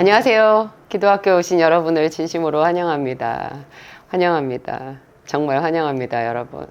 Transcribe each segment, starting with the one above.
안녕하세요. 기도학교 오신 여러분을 진심으로 환영합니다. 환영합니다. 정말 환영합니다, 여러분.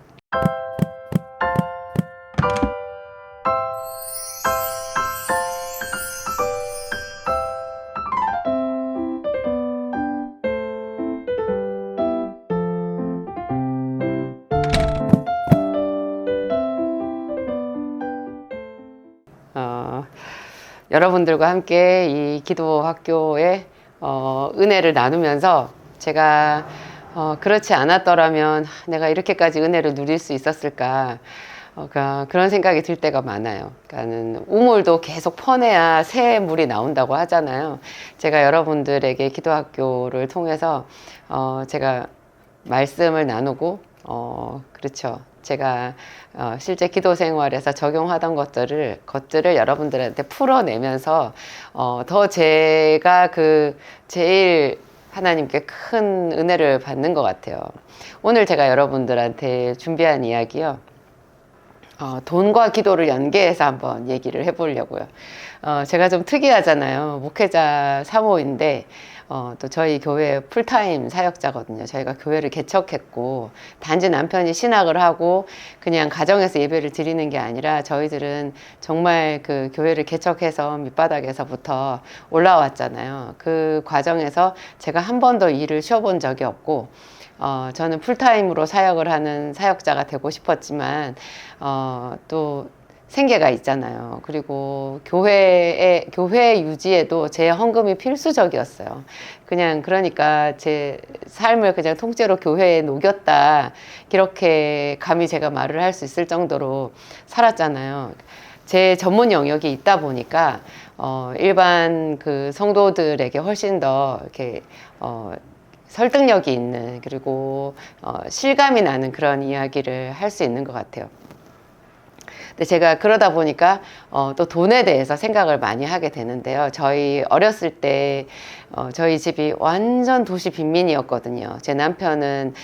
여러분들과 함께 이 기도학교의 은혜를 나누면서 제가 그렇지 않았더라면 내가 이렇게까지 은혜를 누릴 수 있었을까, 그런 생각이 들 때가 많아요. 그러니까는 우물도 계속 퍼내야 새 물이 나온다고 하잖아요. 제가 여러분들에게 기도학교를 통해서 제가 말씀을 나누고 그렇죠. 제가 실제 기도 생활에서 적용하던 것들을 여러분들한테 풀어내면서 더 제가 제일 하나님께 큰 은혜를 받는 것 같아요. 오늘 제가 여러분들한테 준비한 이야기요. 돈과 기도를 연계해서 한번 얘기를 해보려고요. 제가 좀 특이하잖아요. 목회자 사모인데 또 저희 교회 풀타임 사역자거든요. 저희가 교회를 개척했고 단지 남편이 신학을 하고 그냥 가정에서 예배를 드리는 게 아니라 저희들은 정말 그 교회를 개척해서 밑바닥에서부터 올라왔잖아요. 그 과정에서 제가 한 번도 일을 쉬어본 적이 없고 저는 풀타임으로 사역을 하는 사역자가 되고 싶었지만 또 생계가 있잖아요. 그리고 교회 유지에도 제 헌금이 필수적이었어요. 그러니까 제 삶을 그냥 통째로 교회에 녹였다, 이렇게 감히 제가 말을 할 수 있을 정도로 살았잖아요. 제 전문 영역이 있다 보니까 일반 그 성도들에게 훨씬 더 이렇게 설득력이 있는, 그리고 실감이 나는 그런 이야기를 할 수 있는 것 같아요. 근데 제가 그러다 보니까 또 돈에 대해서 생각을 많이 하게 되는데요. 저희 어렸을 때 저희 집이 완전 도시 빈민이었거든요. 제 남편은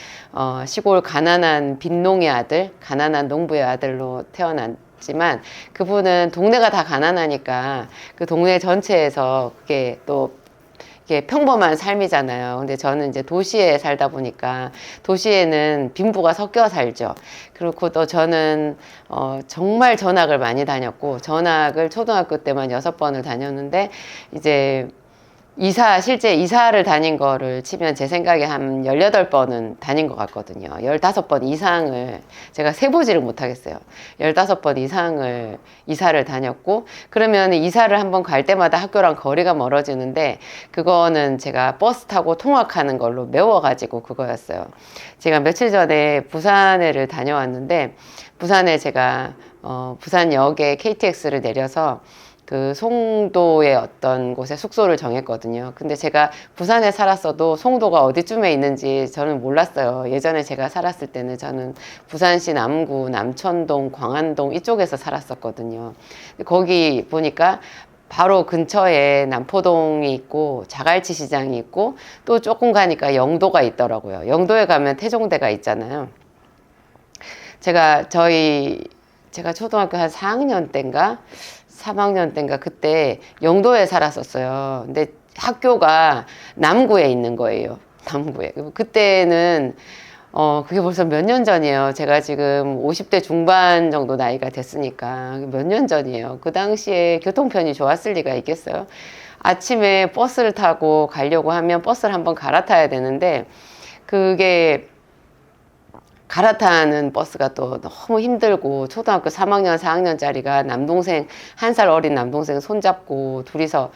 시골 가난한 빈농의 아들, 가난한 농부의 아들로 태어났지만 그분은 동네가 다 가난하니까 그 동네 전체에서 그게 또 이게 평범한 삶이잖아요. 근데 저는 이제 도시에 살다 보니까 도시에는 빈부가 섞여 살죠. 그리고 또 저는 정말 전학을 많이 다녔고, 전학을 초등학교 때만 6번을 다녔는데 이제 실제 이사를 다닌 거를 치면 제 생각에 한 18번은 다닌 것 같거든요. 15번 이상을 제가 세보지를 못하겠어요. 15번 이상을 이사를 다녔고, 그러면 이사를 한번 갈 때마다 학교랑 거리가 멀어지는데 그거는 제가 버스 타고 통학하는 걸로 메워가지고 그거였어요. 제가 며칠 전에 부산에를 다녀왔는데, 부산에 제가 부산역에 KTX를 내려서 그 송도의 어떤 곳에 숙소를 정했거든요. 근데 제가 부산에 살았어도 송도가 어디쯤에 있는지 저는 몰랐어요. 예전에 제가 살았을 때는 저는 부산시 남구, 남천동, 광안동 이쪽에서 살았었거든요. 거기 보니까 바로 근처에 남포동이 있고 자갈치 시장이 있고 또 조금 가니까 영도가 있더라고요. 영도에 가면 태종대가 있잖아요. 제가 초등학교 한 4학년 때인가 3학년 때인가 그때 영도에 살았었어요. 근데 학교가 남구에 있는 거예요. 남구에. 그때는 그게 벌써 몇 년 전이에요. 제가 지금 50대 중반 정도 나이가 됐으니까 몇 년 전이에요. 그 당시에 교통편이 좋았을 리가 있겠어요. 아침에 버스를 타고 가려고 하면 버스를 한번 갈아타야 되는데 그게 갈아타는 버스가 또 너무 힘들고, 초등학교 3학년, 4학년짜리가 남동생, 1살 어린 남동생 손잡고 둘이서,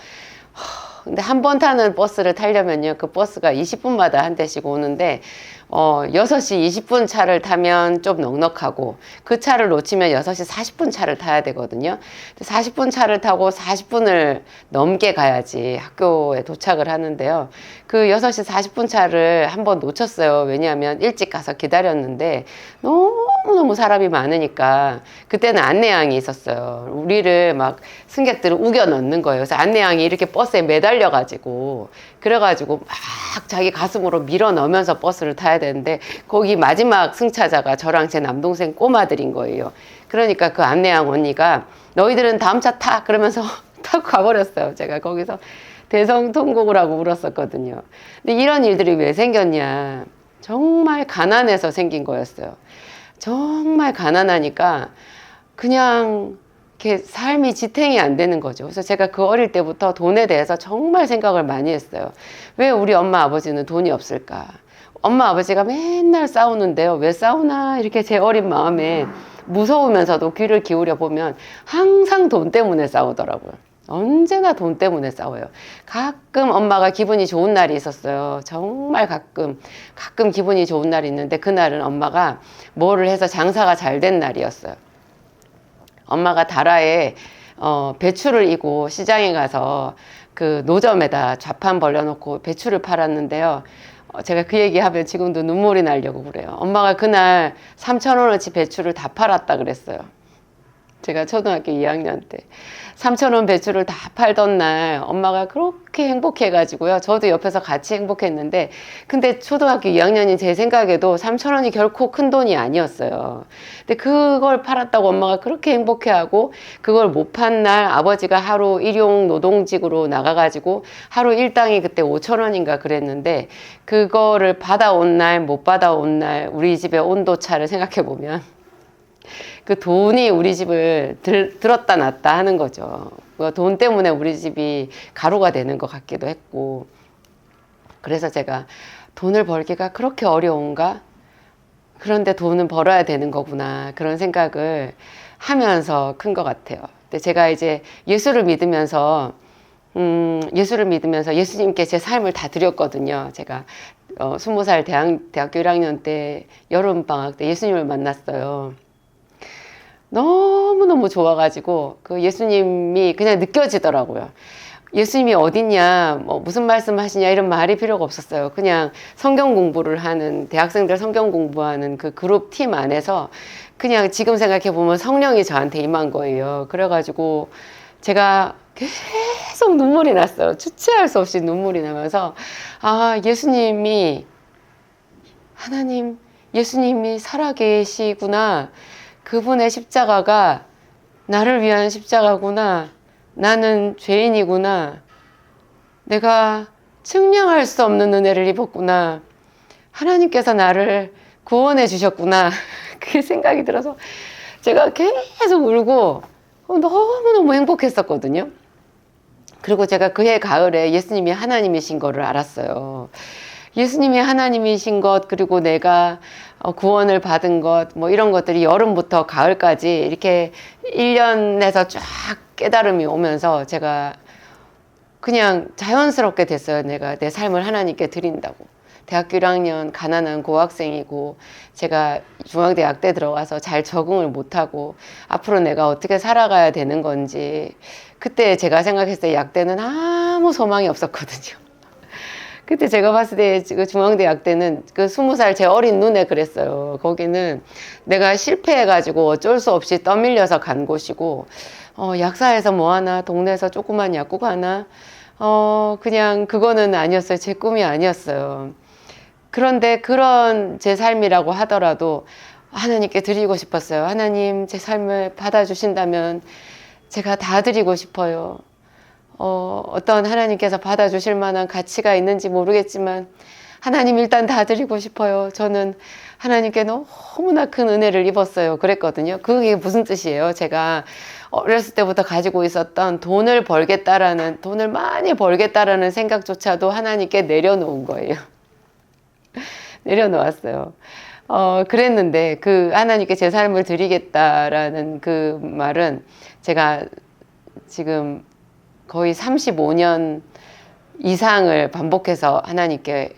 근데 한 번 타는 버스를 타려면요, 그 버스가 20분마다 한 대씩 오는데, 6시 20분 차를 타면 좀 넉넉하고, 그 차를 놓치면 6시 40분 차를 타야 되거든요. 40분 차를 타고 40분을 넘게 가야지 학교에 도착을 하는데요. 그 6시 40분 차를 한번 놓쳤어요. 왜냐하면 일찍 가서 기다렸는데 너무너무 사람이 많으니까 그때는 안내양이 있었어요. 우리를 막 승객들을 우겨 넣는 거예요. 그래서 안내양이 이렇게 버스에 매달려가지고 그래가지고 막 자기 가슴으로 밀어 넣으면서 버스를 타야 되는데 거기 마지막 승차자가 저랑 제 남동생 꼬마들인 거예요. 그러니까 그 안내양 언니가 너희들은 다음 차 타! 그러면서 타고 가버렸어요. 제가 거기서 대성통곡을 하고 울었었거든요. 근데 이런 일들이 왜 생겼냐. 정말 가난해서 생긴 거였어요. 정말 가난하니까 그냥 이렇게 삶이 지탱이 안 되는 거죠. 그래서 제가 그 어릴 때부터 돈에 대해서 정말 생각을 많이 했어요. 왜 우리 엄마 아버지는 돈이 없을까? 엄마 아버지가 맨날 싸우는데요. 왜 싸우나? 이렇게 제 어린 마음에 무서우면서도 귀를 기울여 보면 항상 돈 때문에 싸우더라고요. 언제나 돈 때문에 싸워요. 가끔 엄마가 기분이 좋은 날이 있었어요. 정말 가끔 기분이 좋은 날이 있는데 그날은 엄마가 뭐를 해서 장사가 잘 된 날이었어요. 엄마가 다라에 배추를 이고 시장에 가서 그 노점에다 좌판 벌려놓고 배추를 팔았는데요. 제가 그 얘기하면 지금도 눈물이 나려고 그래요. 엄마가 그날 3,000원어치 배추를 다 팔았다 그랬어요. 제가 초등학교 2학년 때 3,000원 배추를 다 팔던 날 엄마가 그렇게 행복해가지고요. 저도 옆에서 같이 행복했는데 근데 초등학교 2학년인 제 생각에도 3,000원이 결코 큰 돈이 아니었어요. 근데 그걸 팔았다고 엄마가 그렇게 행복해하고 그걸 못 판 날 아버지가 하루 일용 노동직으로 나가가지고 하루 일당이 그때 5,000원인가 그랬는데 그거를 받아온 날 못 받아온 날 우리 집의 온도차를 생각해보면 그 돈이 우리 집을 들었다 놨다 하는 거죠. 돈 때문에 우리 집이 가루가 되는 것 같기도 했고. 그래서 제가 돈을 벌기가 그렇게 어려운가? 그런데 돈은 벌어야 되는 거구나. 그런 생각을 하면서 큰 것 같아요. 근데 제가 이제 예수를 믿으면서 예수님께 제 삶을 다 드렸거든요. 제가 20살 대학교 1학년 때 여름방학 때 예수님을 만났어요. 너무너무 좋아가지고 그 예수님이 그냥 느껴지더라고요. 예수님이 어딨냐, 뭐 무슨 말씀 하시냐 이런 말이 필요가 없었어요. 그냥 성경 공부를 하는 대학생들 성경 공부하는 그 그룹 팀 안에서 그냥 지금 생각해보면 성령이 저한테 임한 거예요. 그래가지고 제가 계속 눈물이 났어요. 주체할 수 없이 눈물이 나면서 아, 하나님, 예수님이 살아계시구나. 그분의 십자가가 나를 위한 십자가구나. 나는 죄인이구나. 내가 증명할 수 없는 은혜를 입었구나. 하나님께서 나를 구원해 주셨구나. 그게 생각이 들어서 제가 계속 울고 너무너무 행복했었거든요. 그리고 제가 그해 가을에 예수님이 하나님이신 거를 알았어요. 예수님이 하나님이신 것, 그리고 내가 구원을 받은 것, 뭐 이런 것들이 여름부터 가을까지 이렇게 1년에서 쫙 깨달음이 오면서 제가 그냥 자연스럽게 됐어요. 내가 내 삶을 하나님께 드린다고. 대학교 1학년 가난한 고학생이고 제가 중앙대학 때 들어가서 잘 적응을 못하고 앞으로 내가 어떻게 살아가야 되는 건지 그때 제가 생각했을 때 약대는 아무 소망이 없었거든요. 그때 제가 봤을 때 그 중앙대학 때는 그 20살 제 어린 눈에 그랬어요. 거기는 내가 실패해가지고 어쩔 수 없이 떠밀려서 간 곳이고 약사에서 뭐 하나, 동네에서 조그만 약국 하나, 그냥 그거는 아니었어요. 제 꿈이 아니었어요. 그런데 그런 제 삶이라고 하더라도 하나님께 드리고 싶었어요. 하나님, 제 삶을 받아주신다면 제가 다 드리고 싶어요. 어떤 하나님께서 받아주실 만한 가치가 있는지 모르겠지만 하나님 일단 다 드리고 싶어요. 저는 하나님께 너무나 큰 은혜를 입었어요. 그랬거든요. 그게 무슨 뜻이에요? 제가 어렸을 때부터 가지고 있었던 돈을 많이 벌겠다라는 생각조차도 하나님께 내려놓은 거예요. 내려놓았어요. 그랬는데 그 하나님께 제 삶을 드리겠다라는 그 말은 제가 지금 거의 35년 이상을 반복해서 하나님께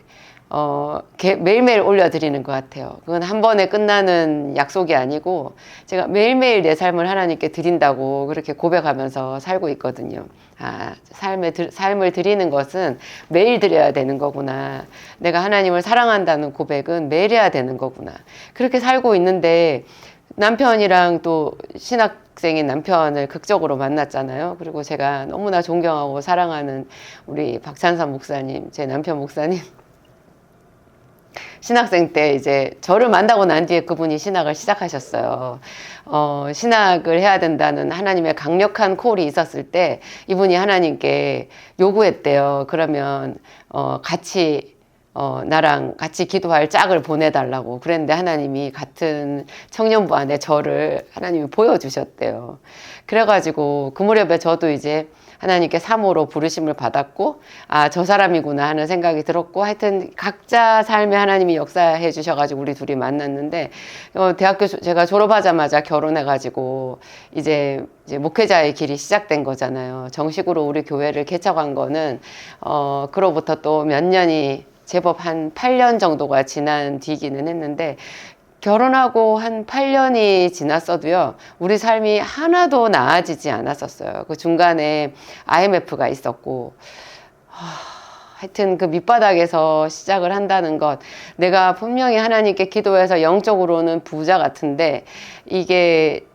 매일매일 올려드리는 것 같아요. 그건 한 번에 끝나는 약속이 아니고 제가 매일매일 내 삶을 하나님께 드린다고 그렇게 고백하면서 살고 있거든요. 아, 삶을 드리는 것은 매일 드려야 되는 거구나. 내가 하나님을 사랑한다는 고백은 매일 해야 되는 거구나. 그렇게 살고 있는데 남편이랑 또 신학생인 남편을 극적으로 만났잖아요. 그리고 제가 너무나 존경하고 사랑하는 우리 박찬선 목사님, 제 남편 목사님 신학생 때 이제 저를 만나고 난 뒤에 그분이 신학을 시작하셨어요. 신학을 해야 된다는 하나님의 강력한 콜이 있었을 때 이분이 하나님께 요구했대요. 그러면 나랑 같이 기도할 짝을 보내달라고 그랬는데 하나님이 같은 청년부 안에 저를 하나님이 보여주셨대요. 그래가지고 그 무렵에 저도 이제 하나님께 사모로 부르심을 받았고, 아, 저 사람이구나 하는 생각이 들었고, 하여튼 각자 삶에 하나님이 역사해 주셔가지고 우리 둘이 만났는데, 대학교 제가 졸업하자마자 결혼해가지고 이제 목회자의 길이 시작된 거잖아요. 정식으로 우리 교회를 개척한 거는 그로부터 또 몇 년이 제법 한 8년 정도가 지난 뒤기는 했는데, 결혼하고 한 8년이 지났어도요, 우리 삶이 하나도 나아지지 않았었어요. 그 중간에 IMF가 있었고, 하여튼 그 밑바닥에서 시작을 한다는 것, 내가 분명히 하나님께 기도해서 영적으로는 부자 같은데, 이게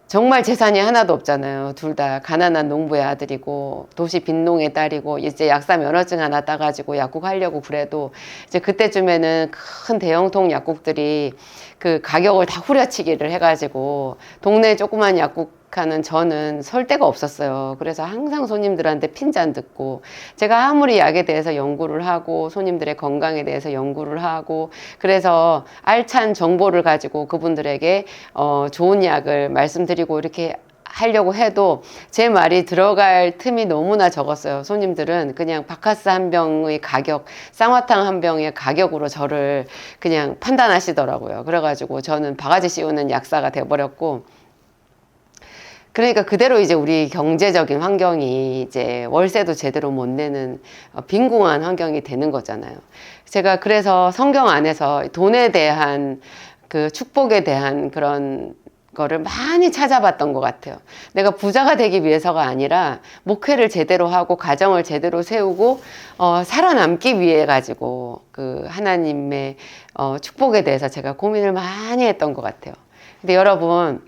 정말 재산이 하나도 없잖아요. 둘 다 가난한 농부의 아들이고 도시 빈농의 딸이고 이제 약사 면허증 하나 따가지고 약국하려고 그래도 이제 그때쯤에는 큰 대형통 약국들이 그 가격을 다 후려치기를 해가지고 동네 조그만 약국하는 저는 설 데가 없었어요. 그래서 항상 손님들한테 핀잔 듣고, 제가 아무리 약에 대해서 연구를 하고 손님들의 건강에 대해서 연구를 하고 그래서 알찬 정보를 가지고 그분들에게 좋은 약을 말씀드리고 이렇게 하려고 해도 제 말이 들어갈 틈이 너무나 적었어요. 손님들은 그냥 바카스 한 병의 가격, 쌍화탕 한 병의 가격으로 저를 그냥 판단하시더라고요. 그래가지고 저는 바가지 씌우는 약사가 돼버렸고, 그러니까 그대로 이제 우리 경제적인 환경이 이제 월세도 제대로 못 내는 빈궁한 환경이 되는 거잖아요. 제가 그래서 성경 안에서 돈에 대한 그 축복에 대한 그런 거를 많이 찾아봤던 것 같아요. 내가 부자가 되기 위해서가 아니라 목회를 제대로 하고 가정을 제대로 세우고 살아남기 위해 가지고 그 하나님의 축복에 대해서 제가 고민을 많이 했던 것 같아요. 근데 여러분,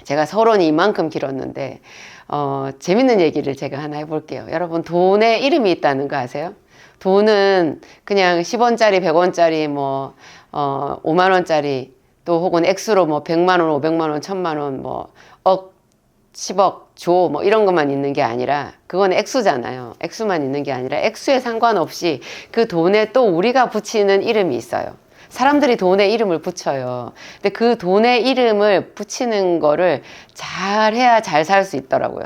제가 서론이 이만큼 길었는데 재밌는 얘기를 제가 하나 해볼게요. 여러분, 돈에 이름이 있다는 거 아세요? 돈은 그냥 10원짜리, 100원짜리, 5만원짜리, 또 혹은 액수로 100만 원, 500만 원, 1000만 원, 억, 10억, 조, 이런 것만 있는 게 아니라, 그건 액수잖아요. 액수만 있는 게 아니라 액수에 상관없이 그 돈에 또 우리가 붙이는 이름이 있어요. 사람들이 돈에 이름을 붙여요. 근데 그 돈에 이름을 붙이는 거를 잘 해야 잘 살 수 있더라고요.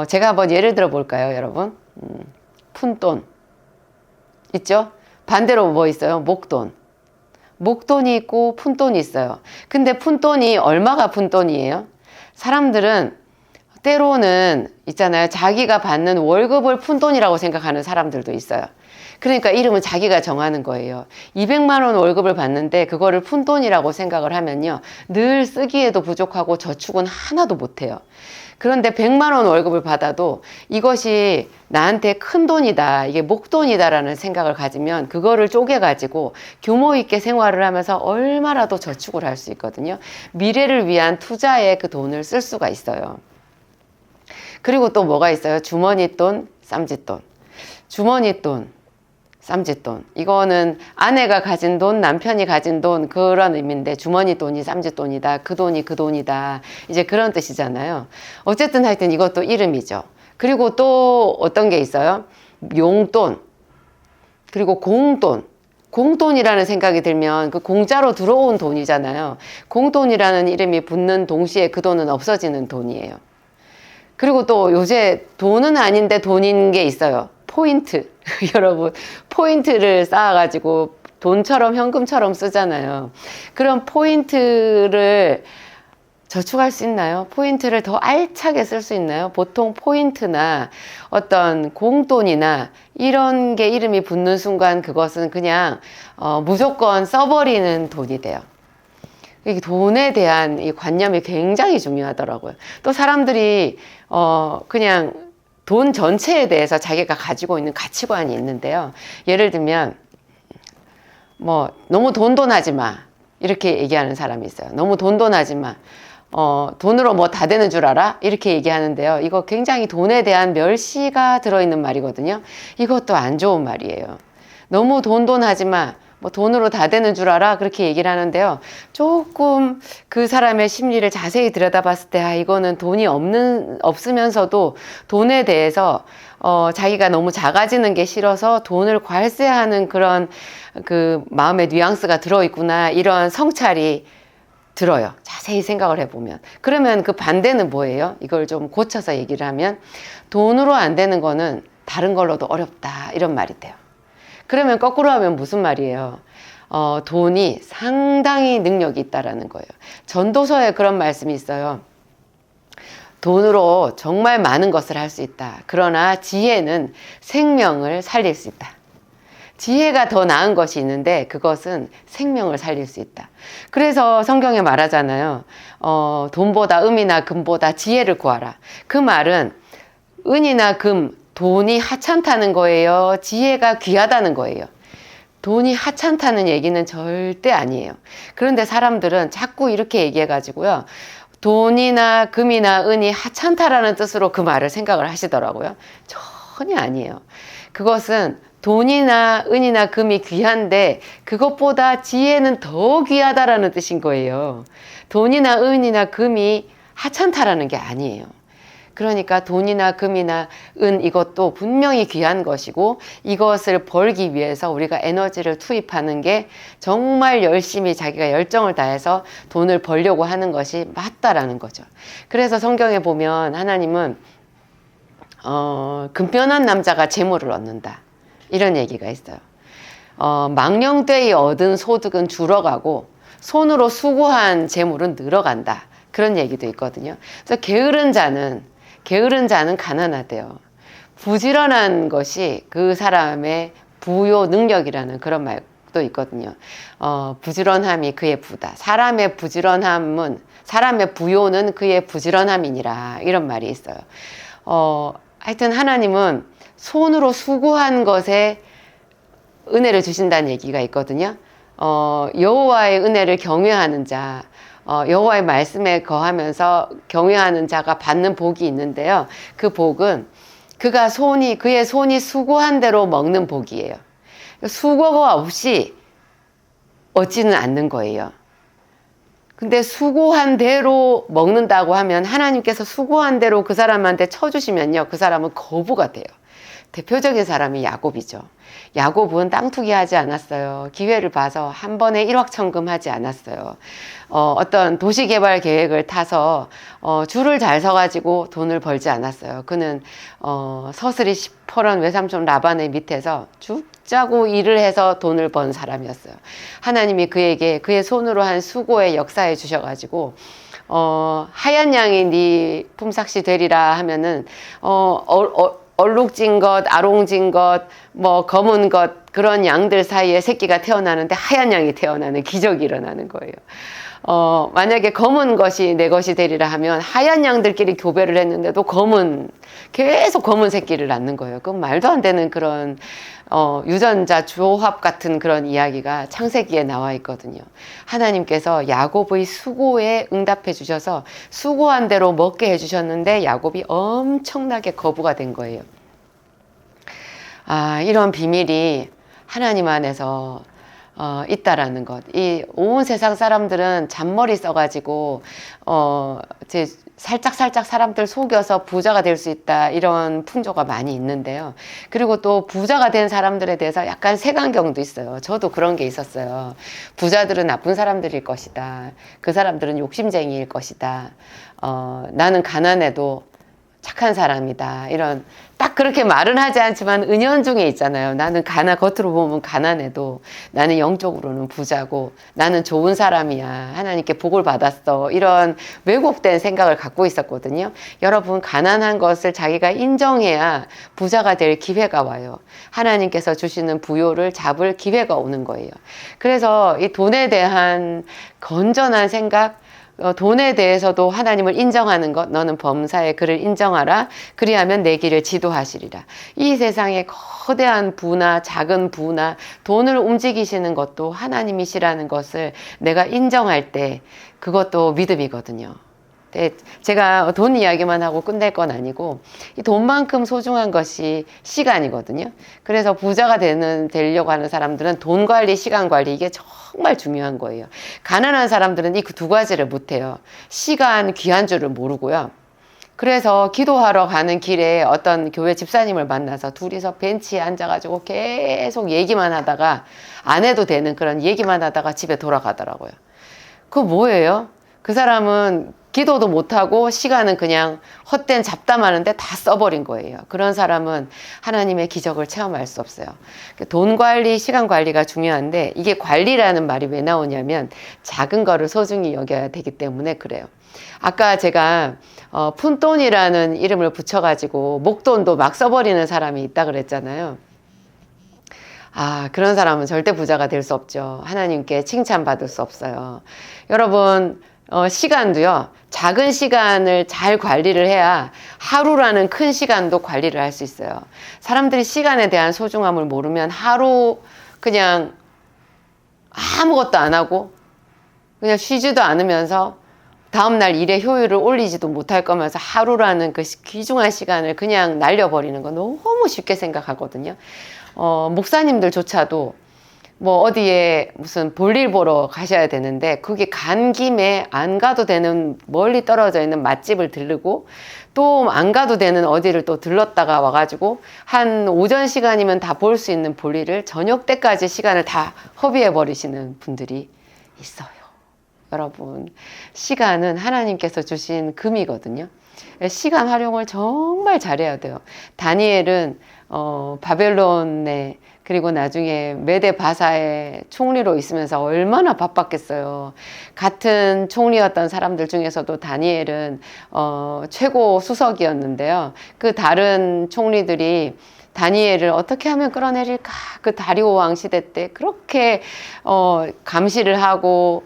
제가 한번 예를 들어 볼까요, 여러분? 푼돈. 있죠? 반대로 뭐 있어요? 목돈. 목돈이 있고 푼돈이 있어요. 근데 푼돈이 얼마가 푼돈이에요? 사람들은 때로는 있잖아요. 자기가 받는 월급을 푼돈이라고 생각하는 사람들도 있어요. 그러니까 이름은 자기가 정하는 거예요. 200만 원 월급을 받는데 그거를 푼돈이라고 생각을 하면요, 늘 쓰기에도 부족하고 저축은 하나도 못해요. 그런데 100만 원 월급을 받아도 이것이 나한테 큰 돈이다, 이게 목돈이다라는 생각을 가지면 그거를 쪼개가지고 규모 있게 생활을 하면서 얼마라도 저축을 할 수 있거든요. 미래를 위한 투자에 그 돈을 쓸 수가 있어요. 그리고 또 뭐가 있어요? 주머니돈, 쌈짓돈. 주머니돈, 쌈짓돈. 이거는 아내가 가진 돈, 남편이 가진 돈, 그런 의미인데, 주머니 돈이 쌈짓돈이다, 그 돈이 그 돈이다, 이제 그런 뜻이잖아요. 어쨌든 하여튼 이것도 이름이죠. 그리고 또 어떤 게 있어요? 용돈, 그리고 공돈. 공돈이라는 생각이 들면 그 공짜로 들어온 돈이잖아요. 공돈이라는 이름이 붙는 동시에 그 돈은 없어지는 돈이에요. 그리고 또 요새 돈은 아닌데 돈인 게 있어요. 포인트. 여러분, 포인트를 쌓아가지고 돈처럼 현금처럼 쓰잖아요. 그런 포인트를 저축할 수 있나요? 포인트를 더 알차게 쓸 수 있나요? 보통 포인트나 어떤 공돈이나 이런 게 이름이 붙는 순간 그것은 그냥 무조건 써버리는 돈이 돼요. 이 돈에 대한 이 관념이 굉장히 중요하더라고요. 또 사람들이 그냥 돈 전체에 대해서 자기가 가지고 있는 가치관이 있는데요. 예를 들면 너무 돈돈하지 마, 이렇게 얘기하는 사람이 있어요. 너무 돈돈하지 마. 돈으로 뭐 다 되는 줄 알아? 이렇게 얘기하는데요. 이거 굉장히 돈에 대한 멸시가 들어있는 말이거든요. 이것도 안 좋은 말이에요. 너무 돈 하지 마. 뭐 돈으로 다 되는 줄 알아. 그렇게 얘기를 하는데요. 조금 그 사람의 심리를 자세히 들여다봤을 때, 아, 이거는 돈이 없으면서도 돈에 대해서, 자기가 너무 작아지는 게 싫어서 돈을 괄세하는 그런 그 마음의 뉘앙스가 들어있구나. 이런 성찰이 들어요. 자세히 생각을 해보면. 그러면 그 반대는 뭐예요? 이걸 좀 고쳐서 얘기를 하면, 돈으로 안 되는 거는 다른 걸로도 어렵다. 이런 말이 돼요. 그러면 거꾸로 하면 무슨 말이에요? 돈이 상당히 능력이 있다라는 거예요. 전도서에 그런 말씀이 있어요. 돈으로 정말 많은 것을 할 수 있다. 그러나 지혜는 생명을 살릴 수 있다. 지혜가 더 나은 것이 있는데 그것은 생명을 살릴 수 있다. 그래서 성경에 말하잖아요. 돈보다 음이나 금보다 지혜를 구하라. 그 말은 은이나 금, 돈이 하찮다는 거예요? 지혜가 귀하다는 거예요? 돈이 하찮다는 얘기는 절대 아니에요. 그런데 사람들은 자꾸 이렇게 얘기해가지고요. 돈이나 금이나 은이 하찮다라는 뜻으로 그 말을 생각을 하시더라고요. 전혀 아니에요. 그것은 돈이나 은이나 금이 귀한데 그것보다 지혜는 더 귀하다라는 뜻인 거예요. 돈이나 은이나 금이 하찮다라는 게 아니에요. 그러니까 돈이나 금이나 은 이것도 분명히 귀한 것이고 이것을 벌기 위해서 우리가 에너지를 투입하는 게 정말 열심히 자기가 열정을 다해서 돈을 벌려고 하는 것이 맞다라는 거죠. 그래서 성경에 보면 하나님은 금변한 남자가 재물을 얻는다. 이런 얘기가 있어요. 망령되이 얻은 소득은 줄어가고 손으로 수고한 재물은 늘어간다. 그런 얘기도 있거든요. 그래서 게으른 자는 가난하대요. 부지런한 것이 그 사람의 부요 능력이라는 그런 말도 있거든요. 부지런함이 그의 부다. 사람의 부요는 그의 부지런함이니라. 이런 말이 있어요. 하여튼 하나님은 손으로 수고한 것에 은혜를 주신다는 얘기가 있거든요. 여호와의 은혜를 경외하는 자, 여호와의 말씀에 거하면서 경외하는 자가 받는 복이 있는데요. 그 복은 그의 손이 수고한 대로 먹는 복이에요. 수고가 없이 얻지는 않는 거예요. 근데 수고한 대로 먹는다고 하면 하나님께서 수고한 대로 그 사람한테 쳐주시면요. 그 사람은 거부가 돼요. 대표적인 사람이 야곱이죠. 야곱은 땅 투기하지 않았어요. 기회를 봐서 한 번에 일확천금하지 않았어요. 어떤 도시개발 계획을 타서 줄을 잘 서가지고 돈을 벌지 않았어요. 그는 서슬이 시퍼런 외삼촌 라반의 밑에서 죽자고 일을 해서 돈을 번 사람이었어요. 하나님이 그에게 그의 손으로 한 수고에 역사해 주셔가지고 하얀 양이 네 품삯이 되리라 하면은 얼룩진 것, 아롱진 것, 뭐 검은 것 그런 양들 사이에 새끼가 태어나는데 하얀 양이 태어나는 기적이 일어나는 거예요. 만약에 검은 것이 내 것이 되리라 하면 하얀 양들끼리 교배를 했는데도 계속 검은 새끼를 낳는 거예요. 그건 말도 안 되는 그런 유전자 조합 같은 그런 이야기가 창세기에 나와 있거든요. 하나님께서 야곱의 수고에 응답해 주셔서 수고한 대로 먹게 해주셨는데 야곱이 엄청나게 거부가 된 거예요. 이런 비밀이 하나님 안에서 있다라는 것. 이 온 세상 사람들은 잔머리 써가지고 살짝 사람들 속여서 부자가 될 수 있다 이런 풍조가 많이 있는데요. 그리고 또 부자가 된 사람들에 대해서 약간 색안경도 있어요. 저도 그런 게 있었어요. 부자들은 나쁜 사람들일 것이다. 그 사람들은 욕심쟁이일 것이다. 나는 가난해도 착한 사람이다. 이런 딱 그렇게 말은 하지 않지만 은연중에 있잖아요. 나는 겉으로 보면 가난해도 나는 영적으로는 부자고 나는 좋은 사람이야. 하나님께 복을 받았어. 이런 왜곡된 생각을 갖고 있었거든요. 여러분, 가난한 것을 자기가 인정해야 부자가 될 기회가 와요. 하나님께서 주시는 부요를 잡을 기회가 오는 거예요. 그래서 이 돈에 대한 건전한 생각, 돈에 대해서도 하나님을 인정하는 것, 너는 범사에 그를 인정하라. 그리하면 내 길을 지도하시리라. 이 세상에 거대한 부나 작은 부나 돈을 움직이시는 것도 하나님이시라는 것을 내가 인정할 때 그것도 믿음이거든요. 제가 돈 이야기만 하고 끝낼 건 아니고 이 돈만큼 소중한 것이 시간이거든요. 그래서 부자가 되려고 하는 사람들은 돈 관리, 시간 관리 이게 정말 중요한 거예요. 가난한 사람들은 이 두 가지를 못해요. 시간, 귀한 줄을 모르고요. 그래서 기도하러 가는 길에 어떤 교회 집사님을 만나서 둘이서 벤치에 앉아가지고 계속 얘기만 하다가 안 해도 되는 그런 얘기만 하다가 집에 돌아가더라고요. 그거 뭐예요? 그 사람은 기도도 못하고 시간은 그냥 헛된 잡담하는데 다 써버린 거예요. 그런 사람은 하나님의 기적을 체험할 수 없어요. 돈 관리, 시간 관리가 중요한데 이게 관리라는 말이 왜 나오냐면 작은 거를 소중히 여겨야 되기 때문에 그래요. 아까 제가 푼돈이라는 이름을 붙여가지고 목돈도 막 써버리는 사람이 있다 그랬잖아요. 그런 사람은 절대 부자가 될 수 없죠. 하나님께 칭찬받을 수 없어요. 여러분, 시간도요, 작은 시간을 잘 관리를 해야 하루라는 큰 시간도 관리를 할 수 있어요. 사람들이 시간에 대한 소중함을 모르면 하루 그냥 아무것도 안 하고 그냥 쉬지도 않으면서 다음날 일의 효율을 올리지도 못할 거면서 하루라는 그 귀중한 시간을 그냥 날려버리는 거 너무 쉽게 생각하거든요. 목사님들조차도 뭐 어디에 무슨 볼일 보러 가셔야 되는데 그게 간 김에 안 가도 되는 멀리 떨어져 있는 맛집을 들르고 또 안 가도 되는 어디를 또 들렀다가 와가지고 한 오전 시간이면 다 볼 수 있는 볼일을 저녁 때까지 시간을 다 허비해 버리시는 분들이 있어요. 여러분, 시간은 하나님께서 주신 금이거든요. 시간 활용을 정말 잘해야 돼요. 다니엘은 바벨론에 그리고 나중에 메데 바사의 총리로 있으면서 얼마나 바빴겠어요. 같은 총리였던 사람들 중에서도 다니엘은 최고 수석이었는데요. 그 다른 총리들이 다니엘을 어떻게 하면 끌어내릴까? 그 다리오 왕 시대 때 그렇게 감시를 하고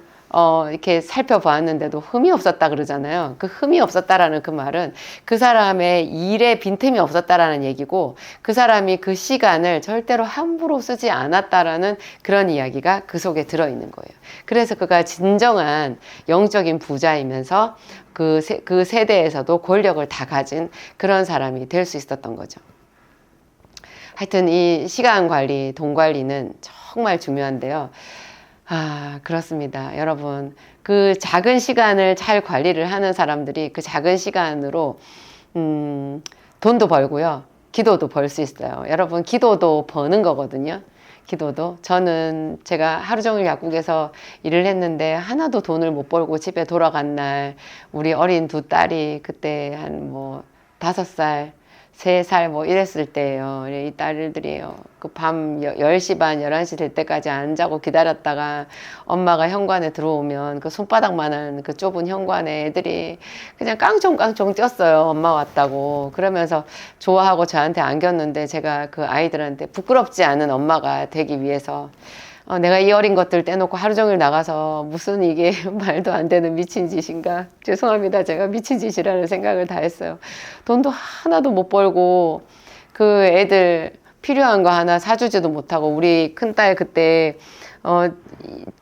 이렇게 살펴보았는데도 흠이 없었다 그러잖아요. 그 흠이 없었다라는 그 말은 그 사람의 일에 빈틈이 없었다라는 얘기고 그 사람이 그 시간을 절대로 함부로 쓰지 않았다라는 그런 이야기가 그 속에 들어있는 거예요. 그래서 그가 진정한 영적인 부자이면서 그 세대에서도 권력을 다 가진 그런 사람이 될 수 있었던 거죠. 하여튼 이 시간 관리, 돈 관리는 정말 중요한데요. 그렇습니다. 여러분, 그 작은 시간을 잘 관리를 하는 사람들이 그 작은 시간으로, 돈도 벌고요. 기도도 벌 수 있어요. 여러분, 기도도 버는 거거든요. 기도도. 저는 제가 하루 종일 약국에서 일을 했는데 하나도 돈을 못 벌고 집에 돌아간 날, 우리 어린 두 딸이 그때 한 5살, 3살 이랬을 때예요. 이 딸들이에요. 그 밤 10시 반, 11시 될 때까지 안 자고 기다렸다가 엄마가 현관에 들어오면 그 손바닥만한 그 좁은 현관에 애들이 그냥 깡총깡총 뛰었어요. 엄마 왔다고. 그러면서 좋아하고 저한테 안겼는데 제가 그 아이들한테 부끄럽지 않은 엄마가 되기 위해서 내가 이 어린 것들 떼놓고 하루 종일 나가서 무슨 이게 말도 안 되는 미친 짓인가. 죄송합니다. 제가 미친 짓이라는 생각을 다 했어요. 돈도 하나도 못 벌고 그 애들 필요한 거 하나 사주지도 못하고 우리 큰딸 그때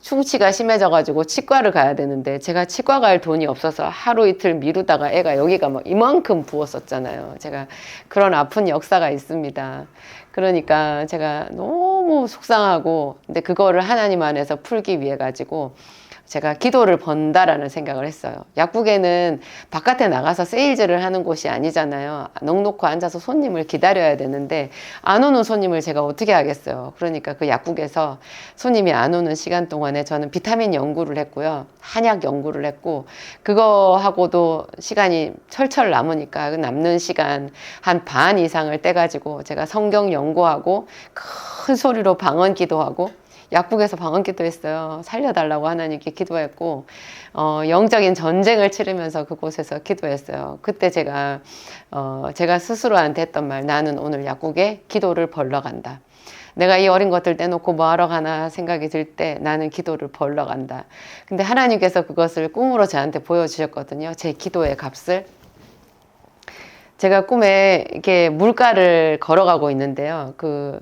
충치가 심해져가지고 치과를 가야 되는데 제가 치과 갈 돈이 없어서 하루 이틀 미루다가 애가 여기가 이만큼 부었었잖아요. 제가 그런 아픈 역사가 있습니다. 그러니까 제가 너무 속상하고 근데 그거를 하나님 안에서 풀기 위해 가지고 제가 기도를 번다라는 생각을 했어요. 약국에는 바깥에 나가서 세일즈를 하는 곳이 아니잖아요. 넋놓고 앉아서 손님을 기다려야 되는데 안 오는 손님을 제가 어떻게 하겠어요. 그러니까 그 약국에서 손님이 안 오는 시간 동안에 저는 비타민 연구를 했고요. 한약 연구를 했고 그거 하고도 시간이 철철 남으니까 그 남는 시간 한 반 이상을 떼가지고 제가 성경 연구하고 큰 소리로 방언 기도하고 약국에서 방언 기도했어요. 살려달라고 하나님께 기도했고 영적인 전쟁을 치르면서 그곳에서 기도했어요. 그때 제가 스스로한테 했던 말, 나는 오늘 약국에 기도를 벌러 간다. 내가 이 어린 것들 떼놓고 뭐 하러 가나 생각이 들 때 나는 기도를 벌러 간다. 근데 하나님께서 그것을 꿈으로 저한테 보여주셨거든요. 제 기도의 값을. 제가 꿈에 이렇게 물가를 걸어가고 있는데요. 그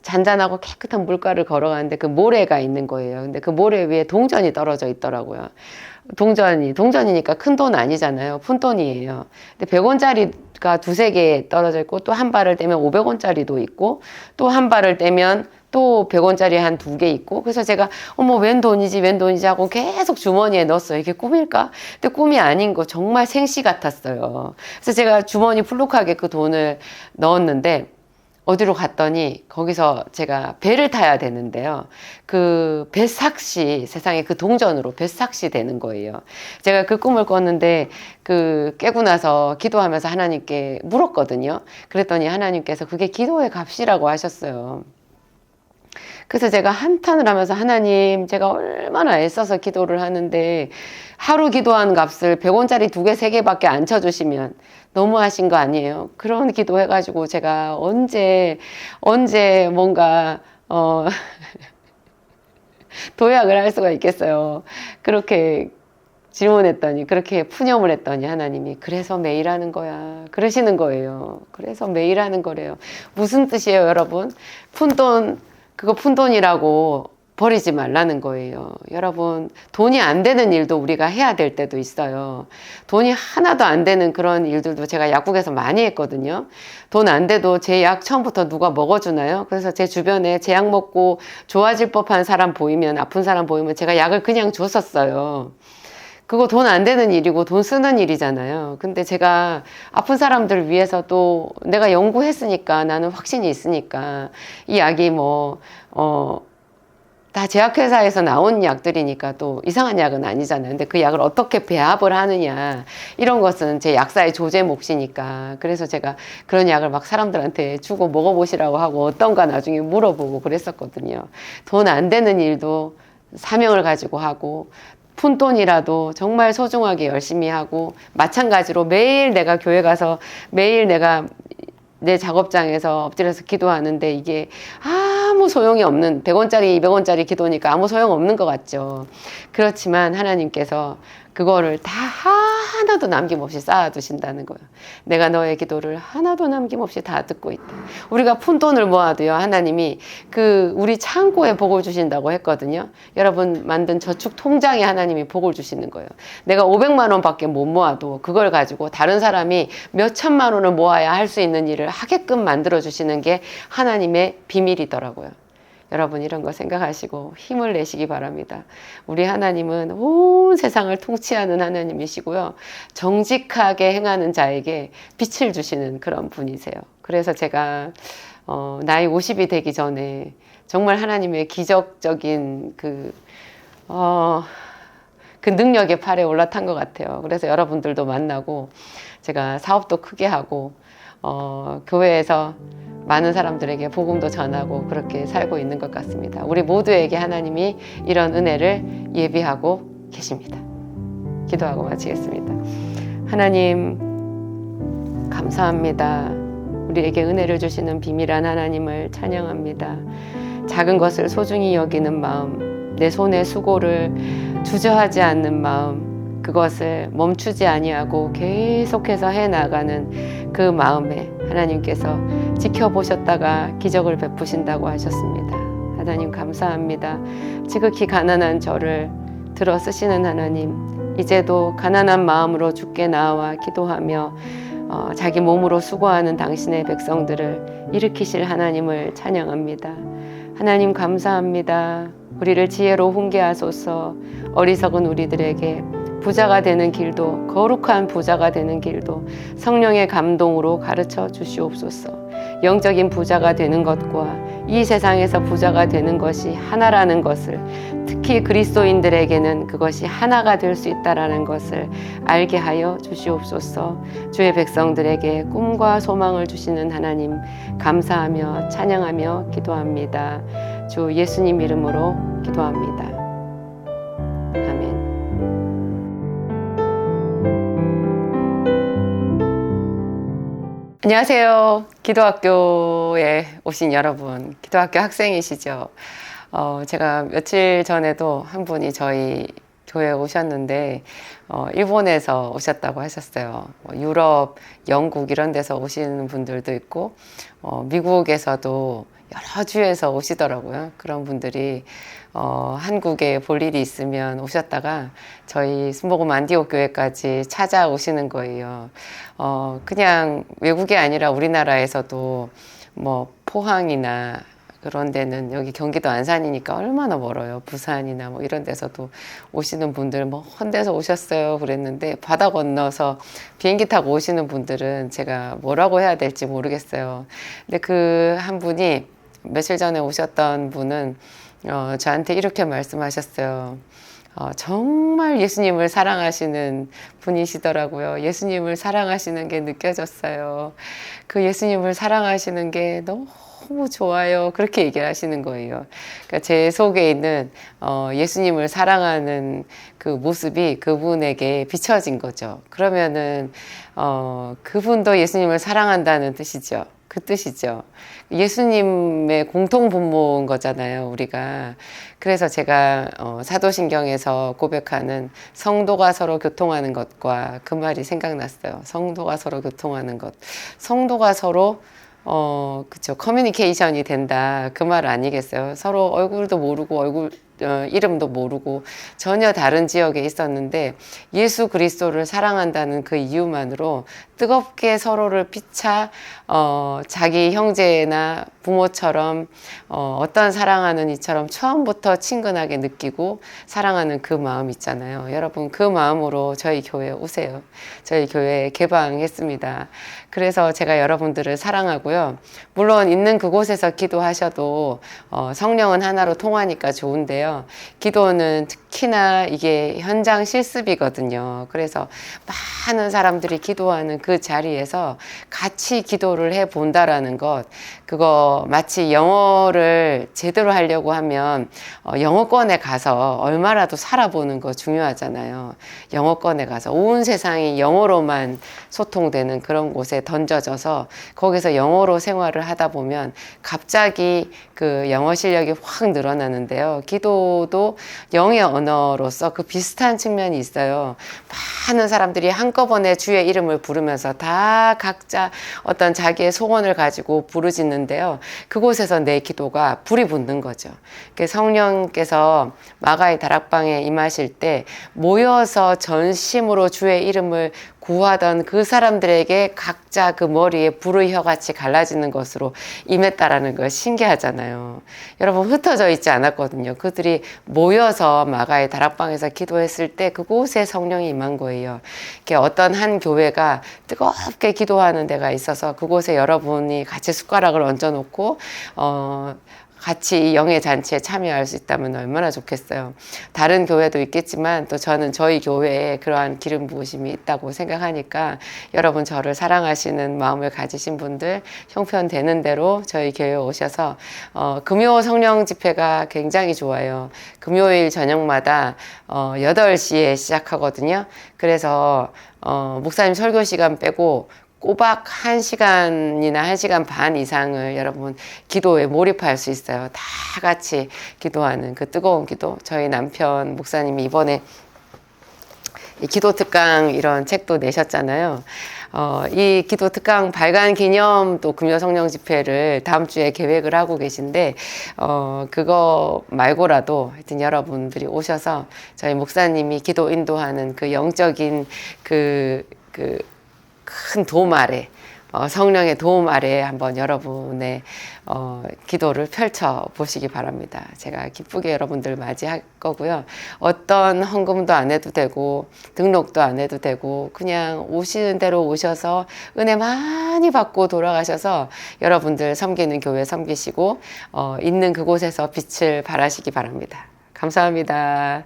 잔잔하고 깨끗한 물가를 걸어가는데 그 모래가 있는 거예요. 근데 그 모래 위에 동전이 떨어져 있더라고요. 동전이니까 큰 돈 아니잖아요. 푼돈이에요. 근데 100원짜리가 두세 개 떨어져 있고, 또 한 발을 떼면 500원짜리도 있고, 또 한 발을 떼면 또 100원짜리 한 두 개 있고, 그래서 제가 어머 웬 돈이지 하고 계속 주머니에 넣었어요. 이게 꿈일까? 근데 꿈이 아닌 거 정말 생시 같았어요. 그래서 제가 주머니 풀룩하게 그 돈을 넣었는데, 어디로 갔더니 거기서 제가 배를 타야 되는데요. 그 배삭시, 세상에 그 동전으로 배삭시 되는 거예요. 제가 그 꿈을 꿨는데 그 깨고 나서 기도하면서 하나님께 물었거든요. 그랬더니 하나님께서 그게 기도의 값이라고 하셨어요. 그래서 제가 한탄을 하면서 하나님, 제가 얼마나 애써서 기도를 하는데 하루 기도한 값을 100원짜리 두 개, 세 개밖에 안 쳐주시면 너무하신 거 아니에요? 그런 기도 해가지고 제가 언제 뭔가 도약을 할 수가 있겠어요. 그렇게 질문했더니, 그렇게 푸념을 했더니 하나님이 그래서 매일 하는 거야 그러시는 거예요. 그래서 매일 하는 거래요. 무슨 뜻이에요, 여러분? 그거 푼돈이라고 버리지 말라는 거예요. 여러분, 돈이 안 되는 일도 우리가 해야 될 때도 있어요. 돈이 하나도 안 되는 그런 일들도 제가 약국에서 많이 했거든요. 돈 안 돼도 제 약 처음부터 누가 먹어주나요? 그래서 제 주변에 제 약 먹고 좋아질 법한 사람 보이면, 아픈 사람 보이면 제가 약을 그냥 줬었어요. 그거 돈 안 되는 일이고 돈 쓰는 일이잖아요. 근데 제가 아픈 사람들을 위해서 또 내가 연구했으니까, 나는 확신이 있으니까 이 약이 다 제약회사에서 나온 약들이니까 또 이상한 약은 아니잖아요. 근데 그 약을 어떻게 배합을 하느냐, 이런 것은 제 약사의 조제 몫이니까. 그래서 제가 그런 약을 막 사람들한테 주고 먹어보시라고 하고 어떤가 나중에 물어보고 그랬었거든요. 돈 안 되는 일도 사명을 가지고 하고, 푼돈이라도 정말 소중하게 열심히 하고, 마찬가지로 매일 내가 교회 가서 매일 내가 내 작업장에서 엎드려서 기도하는데 이게 아무 소용이 없는, 100원짜리 200원짜리 기도니까 아무 소용 없는 것 같죠. 그렇지만 하나님께서 그거를 다 하나도 남김없이 쌓아두신다는 거예요. 내가 너의 기도를 하나도 남김없이 다 듣고 있다. 우리가 푼돈을 모아도요, 하나님이 우리 창고에 복을 주신다고 했거든요. 여러분 만든 저축 통장에 하나님이 복을 주시는 거예요. 내가 500만 원밖에 못 모아도 그걸 가지고 다른 사람이 몇 천만 원을 모아야 할 수 있는 일을 하게끔 만들어 주시는 게 하나님의 비밀이더라고요. 여러분, 이런 거 생각하시고 힘을 내시기 바랍니다. 우리 하나님은 온 세상을 통치하는 하나님이시고요. 정직하게 행하는 자에게 빛을 주시는 그런 분이세요. 그래서 제가 나이 50이 되기 전에 정말 하나님의 기적적인 그 능력의 팔에 올라탄 것 같아요. 그래서 여러분들도 만나고 제가 사업도 크게 하고 교회에서 많은 사람들에게 복음도 전하고 그렇게 살고 있는 것 같습니다. 우리 모두에게 하나님이 이런 은혜를 예비하고 계십니다. 기도하고 마치겠습니다. 하나님, 감사합니다. 우리에게 은혜를 주시는 비밀한 하나님을 찬양합니다. 작은 것을 소중히 여기는 마음, 내 손의 수고를 주저하지 않는 마음, 그것을 멈추지 아니하고 계속해서 해나가는 그 마음에 하나님께서 지켜보셨다가 기적을 베푸신다고 하셨습니다. 하나님 감사합니다. 지극히 가난한 저를 들어 쓰시는 하나님, 이제도 가난한 마음으로 주께 나와 기도하며 자기 몸으로 수고하는 당신의 백성들을 일으키실 하나님을 찬양합니다. 하나님 감사합니다. 우리를 지혜로 훈계하소서. 어리석은 우리들에게 부자가 되는 길도, 거룩한 부자가 되는 길도 성령의 감동으로 가르쳐 주시옵소서. 영적인 부자가 되는 것과 이 세상에서 부자가 되는 것이 하나라는 것을, 특히 그리스도인들에게는 그것이 하나가 될 수 있다라는 것을 알게 하여 주시옵소서. 주의 백성들에게 꿈과 소망을 주시는 하나님 감사하며 찬양하며 기도합니다. 주 예수님 이름으로 기도합니다. 아멘. 안녕하세요. 기도학교에 오신 여러분, 기도학교 학생이시죠? 제가 며칠 전에도 한 분이 저희 교회에 오셨는데 일본에서 오셨다고 하셨어요. 유럽, 영국 이런 데서 오시는 분들도 있고 미국에서도 여러 주에서 오시더라고요. 그런 분들이 한국에 볼 일이 있으면 오셨다가 저희 순복음 안디옥 교회까지 찾아오시는 거예요. 그냥 외국이 아니라 우리나라에서도 뭐 포항이나 그런 데는 여기 경기도 안산이니까 얼마나 멀어요. 부산이나 뭐 이런 데서도 오시는 분들 뭐 헌데서 오셨어요 그랬는데 바다 건너서 비행기 타고 오시는 분들은 제가 뭐라고 해야 될지 모르겠어요. 근데 그 한 분이 며칠 전에 오셨던 분은 저한테 이렇게 말씀하셨어요. 정말 예수님을 사랑하시는 분이시더라고요. 예수님을 사랑하시는 게 느껴졌어요. 그 예수님을 사랑하시는 게 너무 좋아요. 그렇게 얘기를 하시는 거예요. 그러니까 제 속에 있는 예수님을 사랑하는 그 모습이 그분에게 비춰진 거죠. 그러면은 그분도 예수님을 사랑한다는 뜻이죠. 그 뜻이죠. 예수님의 공통 분모인 거잖아요, 우리가. 그래서 제가 사도신경에서 고백하는 성도가 서로 교통하는 것과 그 말이 생각났어요. 성도가 서로 교통하는 것. 성도가 서로 그쵸. 커뮤니케이션이 된다. 그 말 아니겠어요? 서로 얼굴도 모르고 이름도 모르고 전혀 다른 지역에 있었는데 예수 그리스도를 사랑한다는 그 이유만으로 뜨겁게 서로를 피차 자기 형제나 부모처럼 어떤 사랑하는 이처럼 처음부터 친근하게 느끼고 사랑하는 그 마음 있잖아요. 여러분 그 마음으로 저희 교회에 오세요. 저희 교회 개방했습니다. 그래서 제가 여러분들을 사랑하고요. 물론 있는 그곳에서 기도하셔도 성령은 하나로 통하니까 좋은데요. 기도는 특히나 이게 현장 실습이거든요. 그래서 많은 사람들이 기도하는 그 자리에서 같이 기도를 해 본다라는 것, 그거 마치 영어를 제대로 하려고 하면 영어권에 가서 얼마라도 살아보는 거 중요하잖아요. 영어권에 가서 온 세상이 영어로만 소통되는 그런 곳에 던져져서 거기서 영어로 생활을 하다 보면 갑자기 그 영어 실력이 확 늘어나는데요. 기도도 영의 언어로서 그 비슷한 측면이 있어요. 많은 사람들이 한꺼번에 주의 이름을 부르면서 다 각자 어떤 자기의 소원을 가지고 부르짖는데요. 그곳에서 내 기도가 불이 붙는 거죠. 성령께서 마가의 다락방에 임하실 때 모여서 전심으로 주의 이름을 구하던 그 사람들에게 각자 그 머리에 불의 혀같이 갈라지는 것으로 임했다라는 거 신기하잖아요. 여러분 흩어져 있지 않았거든요. 그들이 모여서 마가의 다락방에서 기도했을 때 그곳에 성령이 임한 거예요. 이렇게 어떤 한 교회가 뜨겁게 기도하는 데가 있어서 그곳에 여러분이 같이 숟가락을 얹어놓고 같이 영의 잔치에 참여할 수 있다면 얼마나 좋겠어요. 다른 교회도 있겠지만 또 저는 저희 교회에 그러한 기름 부으심이 있다고 생각하니까 여러분 저를 사랑하시는 마음을 가지신 분들 형편되는 대로 저희 교회에 오셔서 금요 성령 집회가 굉장히 좋아요. 금요일 저녁마다 8시에 시작하거든요. 그래서 목사님 설교 시간 빼고 꼬박 1시간이나 1시간 반 이상을 여러분 기도에 몰입할 수 있어요. 다 같이 기도하는 그 뜨거운 기도. 저희 남편 목사님이 이번에 이 기도 특강 이런 책도 내셨잖아요. 이 기도 특강 발간 기념 또 금요 성령 집회를 다음 주에 계획을 하고 계신데 그거 말고라도 하여튼 여러분들이 오셔서 저희 목사님이 기도 인도하는 그 영적인 그 큰 도움 아래 성령의 도움 아래 한번 여러분의 기도를 펼쳐 보시기 바랍니다. 제가 기쁘게 여러분들 맞이할 거고요. 어떤 헌금도 안 해도 되고 등록도 안 해도 되고 그냥 오시는 대로 오셔서 은혜 많이 받고 돌아가셔서 여러분들 섬기는 교회 섬기시고 있는 그곳에서 빛을 발하시기 바랍니다. 감사합니다.